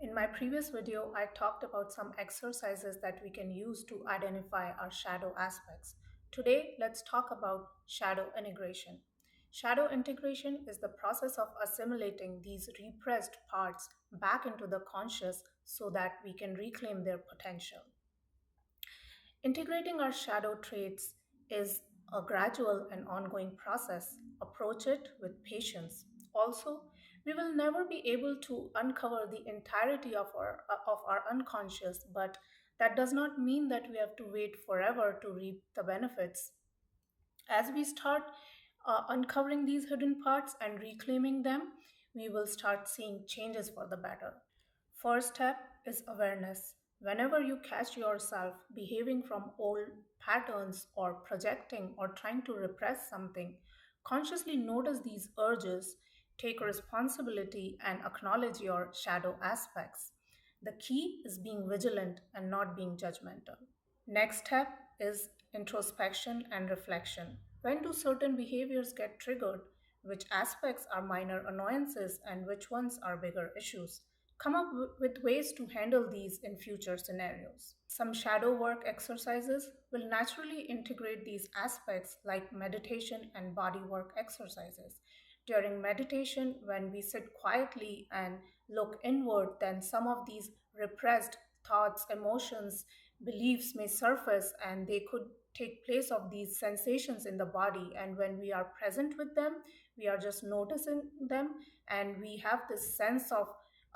In my previous video, I talked about some exercises that we can use to identify our shadow aspects. Today, let's talk about shadow integration. Shadow integration is the process of assimilating these repressed parts back into the conscious so that we can reclaim their potential. Integrating our shadow traits is a gradual and ongoing process. Approach it with patience. Also, we will never be able to uncover the entirety of our unconscious, but that does not mean that we have to wait forever to reap the benefits. As we start uncovering these hidden parts and reclaiming them, we will start seeing changes for the better. First step is awareness. Whenever you catch yourself behaving from old patterns or projecting or trying to repress something, consciously notice these urges, take responsibility, and acknowledge your shadow aspects. The key is being vigilant and not being judgmental. Next step is introspection and reflection. When do certain behaviors get triggered? Which aspects are minor annoyances and which ones are bigger issues? Come up with ways to handle these in future scenarios. Some shadow work exercises will naturally integrate these aspects, like meditation and body work exercises. During meditation, when we sit quietly and look inward, then some of these repressed thoughts, emotions, beliefs may surface and they could take place of these sensations in the body. And when we are present with them, we are just noticing them and we have this sense of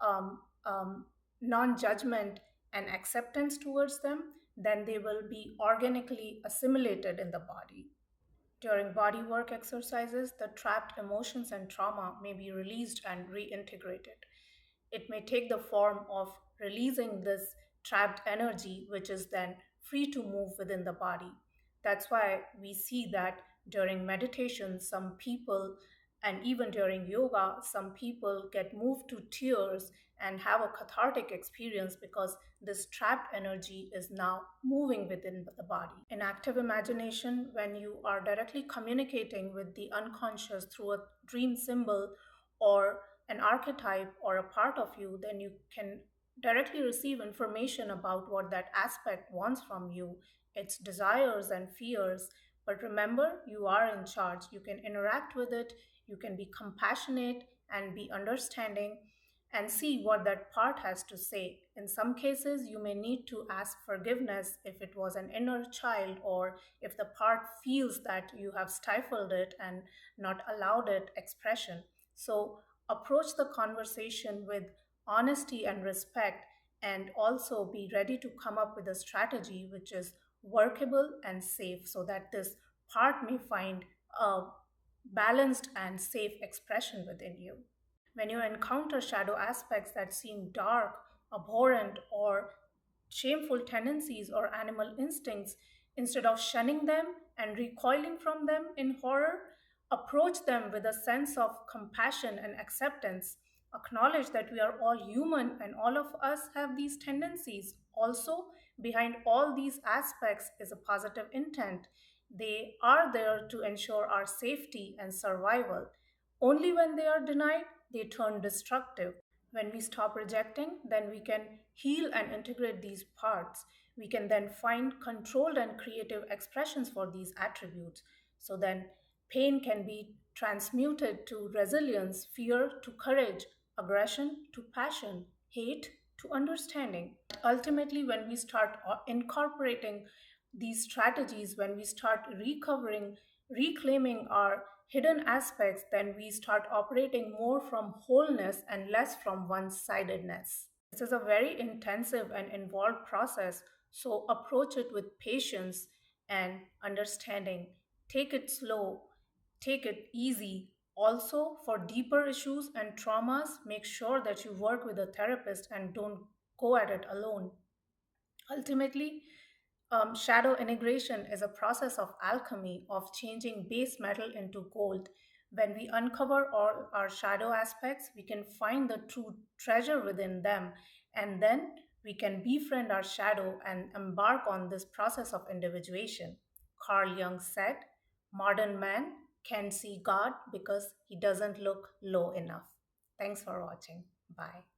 um, um, non judgment and acceptance towards them, then they will be organically assimilated in the body. During body work exercises, the trapped emotions and trauma may be released and reintegrated. It may take the form of releasing this trapped energy, which is then free to move within the body. That's why we see that during meditation, some people, and even during yoga, some people get moved to tears and have a cathartic experience because this trapped energy is now moving within the body. In active imagination, when you are directly communicating with the unconscious through a dream symbol or an archetype or a part of you, then you can directly receive information about what that aspect wants from you, its desires and fears. But remember, you are in charge. You can interact with it, you can be compassionate and be understanding and see what that part has to say. In some cases, you may need to ask forgiveness if it was an inner child or if the part feels that you have stifled it and not allowed it expression. So, approach the conversation with honesty and respect, and also be ready to come up with a strategy which is workable and safe so that this part may find a balanced and safe expression within you. When you encounter shadow aspects that seem dark, abhorrent, or shameful tendencies or animal instincts, instead of shunning them and recoiling from them in horror, approach them with a sense of compassion and acceptance. Acknowledge that we are all human and all of us have these tendencies. Also, behind all these aspects is a positive intent. They are there to ensure our safety and survival. Only when they are denied, they turn destructive. When we stop rejecting, then we can heal and integrate these parts. We can then find controlled and creative expressions for these attributes. So then pain can be transmuted to resilience, fear to courage, aggression to passion, hate to understanding. Ultimately, when we start incorporating these strategies, when we start recovering, reclaiming our hidden aspects, then we start operating more from wholeness and less from one sidedness. This is a very intensive and involved process, so approach it with patience and understanding. Take it slow, take it easy. Also, for deeper issues and traumas, make sure that you work with a therapist and don't go at it alone. Ultimately, shadow integration is a process of alchemy, of changing base metal into gold. When we uncover all our shadow aspects, we can find the true treasure within them, and then we can befriend our shadow and embark on this process of individuation. Carl Jung said, modern man can see God because he doesn't look low enough. Thanks for watching. Bye.